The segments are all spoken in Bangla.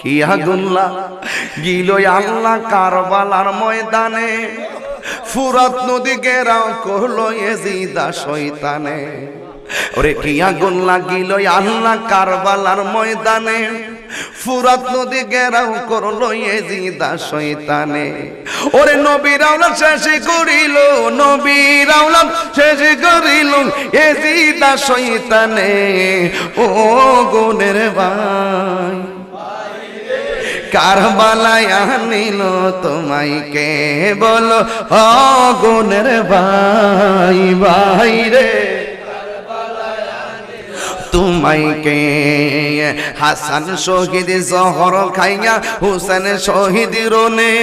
কি আগুনলা গিলো আল্লাহ কারবালার ময়দানে, ফুরাত নদী ঘেরাও করলো এজিদা শয়তানে। ওরে কি আগুন লাগিল আল্লাহ কারবালার ময়দানে, ফুরাত নদী ঘেরাও করলো এজিদা শয়তানে। ওরে নবীর আওলাদ শেষ করিল, নবীর আওলাদ শেষ করিল এজিদা শয়তানে। ও গুনের ভাই কারবালায় আনিল তোমায় কে বলো, ও গুনের ভাই ভাই রে তোমায় কে। হাসান শহীদ জহর খাইয়া হুসেন শহীদ রনে,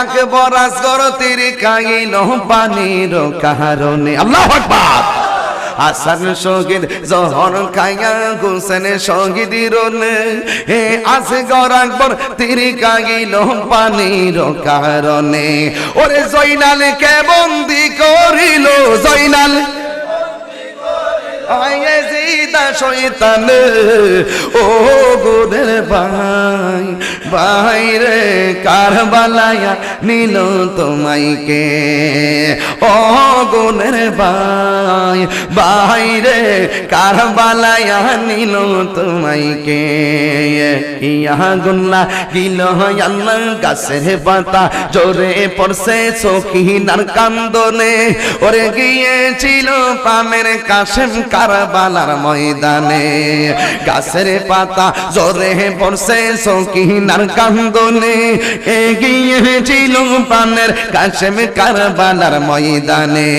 আকবর আসগর তীর খাইল পানির কারণে। আল্লাহু আকবার। হাসান শহীদ জহর খাইয়া হুসেন শহীদ রনে, আসগর আকবর তীর খাইল পানির কারণে। ওরে জয়নাল কে বন্দি করিল, জয়নাল এজিদা শয়তানে। ও গুনের ভাই ভাই রে কারবালায় নিল তোমায় কে, ও গুনের ভাই ভাই রে কারবালায় নিল তোমায় কে। ইয়া গুল্লা গিল আল্লাহ গাছের পাতা জোরে পড়ছে সখিনার কান্দনে। ওরে গিয়েছিল পামের কাশেম কারবালার ময়দানে, গাছের পাতা জোরে পড়ছে সখিনার কান্দনে। গিয়েছিল পামের কাশেম কারবালার ময়দানে।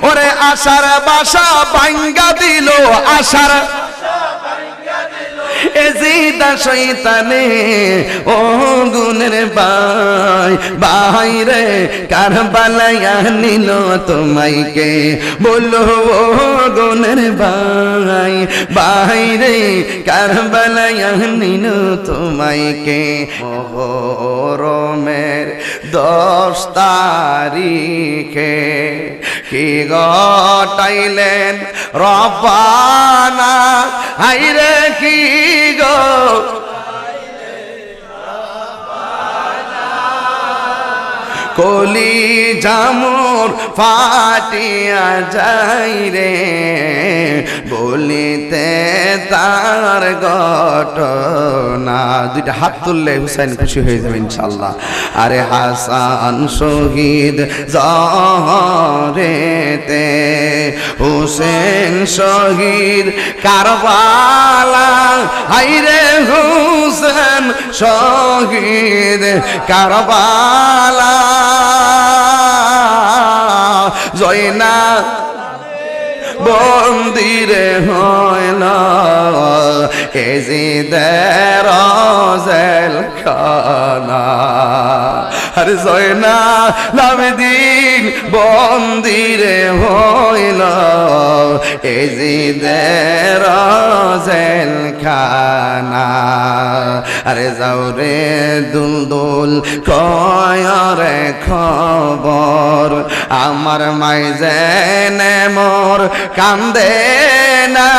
ওরে আশার বাসা ভাঙ্গা দিল, আশার এজিদা শয়তানে। ও গুনের ভাই ভাই রে কারবালায় নিল তোমায় কে বলো, ও গুনের ভাই ভাই রে কারবালায় নিল তোমায় কে। মুহরমের 10 তারিখে কি ঘটাইলেন রব্বানা, হাইরে কি গো কলি জামুর ফাটিয়া যাই রে, বলিতে তার ঘটনা। দুইটা হাত তুললে হুসাইন খুশি হয়ে যাবে ইনশাআল্লাহ। আরে হাসান শহীদ জহরেতে, হুসেন শহীদ কারবালা, হাইরে হুসেন শহীদ কারবালা। জয়না বন্দিরে হইল এজিদের জেলখানা। আরে জয়না লামদিন বন্দিরে হইল এজিদের জেলখানা। আরে যাও রে দুলদুল কয়রে খবর, আমার মাইজেনে মোর কান্দে না,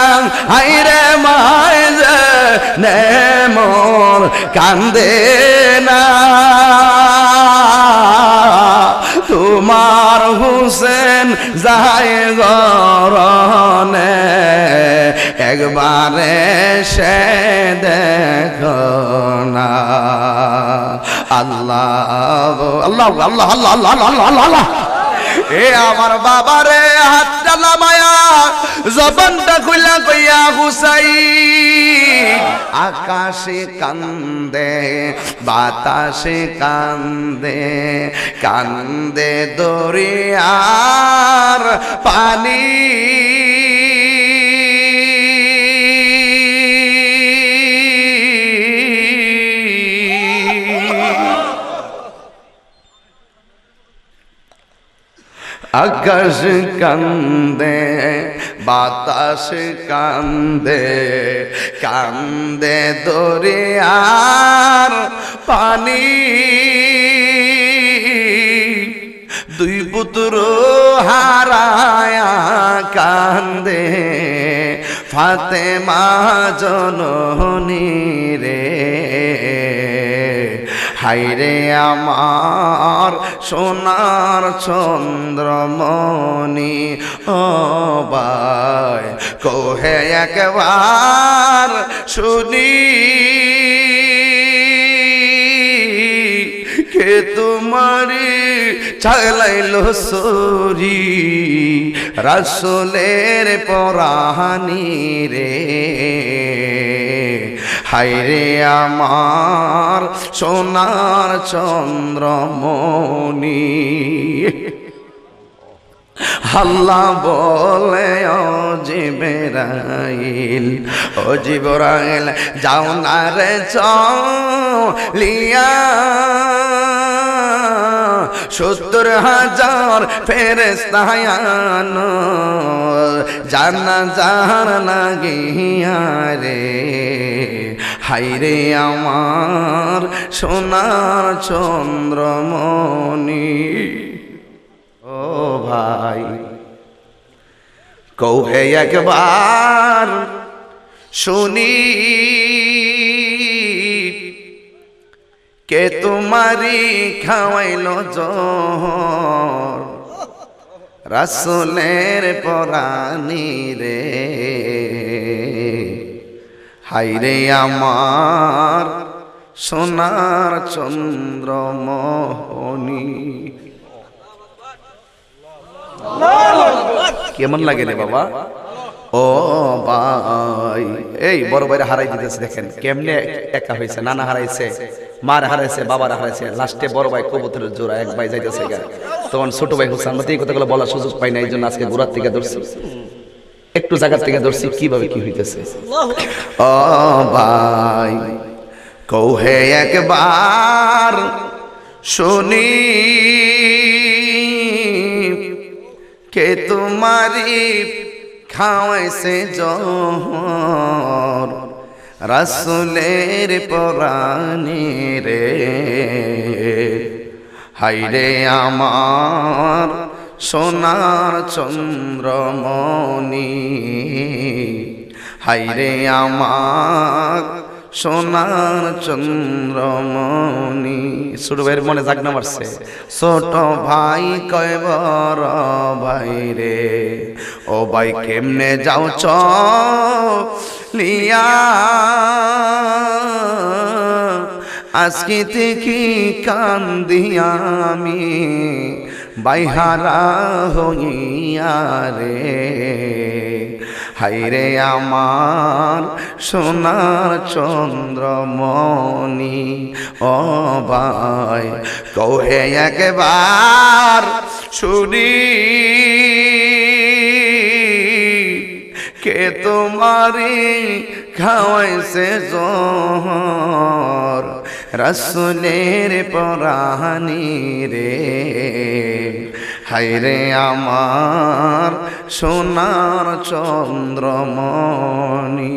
হাইরে মাইজেনে মোর কান্দে না। তোমার হুসেন যায় গরনে, একবারে সে দেখো না। আল্লাহ আল্লাহ আল্লাহ আল্লাহ আল্লাহ আল্লাহ আল্লাহ। এ আমার বাবারে হাতটা নামায়া জবানটা খুলা কইয়া হুসাইন। আকাশে কান্দে বাতাসে কান্দে, কান্দে দরিয়ার পানি। আকাশ কান্দে বাতাস কান্দে, কান্দে দরিয়ার পানি। দুই পুত্র হারায়া কান্দে ফাতেমা জননী রে, হাইরে আমার সোনার চন্দ্রমণি ও ভাই কোহে একবার শুনি কে তোমারি চালাইলো সরি রাসূলের পরানি রে হায়রে আমার সোনার চন্দ্রমণি আল্লাহ বলে ও জিবরাইল যাও না রে চলিয়া ৭০,০০০ ফেরেশতা আনো জানাজার লাগিয়া রে হায়রে আমার সোনার চন্দ্রমণি ও ভাই কৌহে একবার শুনি কে তোমারি খাওয়াইলো জহর রাসূলের পরানি রে হায়রে আমার সোনার চন্দ্রমণি কেমন লাগে রে বাবা ও ভাই এই বড় ভাইরা হারাই দিতেছে দেখেন কেমনে একা হয়েছে নানা হারাইছে মার হারাইছে বাবার হারাইছে লাস্টে বড় ভাই কবুতরের জোড়া এক ভাই যাইতেছে তখন ছোট ভাই হোসেন এই কথাগুলো বলার সুযোগ পাই না এই জন্য আজকে গোড়ার থেকে ধরছি একটু জায়গার থেকে ধরছি কিভাবে কি হইতেছে ও ভাই কৌহে একবার শুনি কে তোমারি খাওয়াইছে জহর রাসূলের পরানি রে হায়রে আমার সোনার চন্দ্রমণি হায়রে আমার সোনার চন্দ্রমণি ছোট ভাইয়ের মনে জাগনা মারছে ছোট ভাই কয় বড় ভাই রে ও ভাই কেমনে যাও চলিয়া আজকে থেকে কান্দি আমি বাইহারা হইয়া রে হায়রে আমার সোনার চন্দ্রমণি ও ভাই কৌহে একবার শুনি কে তোমারি খাওয়াইছে জহর রাসূলের পরানি রে হায়রে আমার সোনার চন্দ্রমণি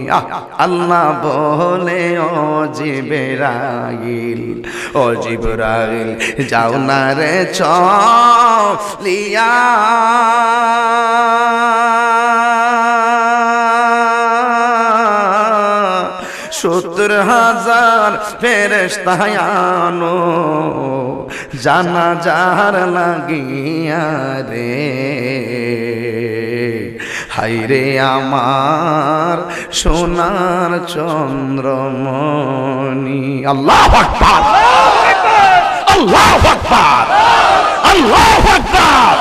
আল্লাহ বলে ও জিবরাইল যাও না রে চলিয়া ৭০,০০০ ফেরেশতা আনো জানাজার লাগিয়া রে হায়রে আমার সোনার চন্দ্রমণি আল্লাহু আকবার আল্লাহু আকবার আল্লাহু আকবার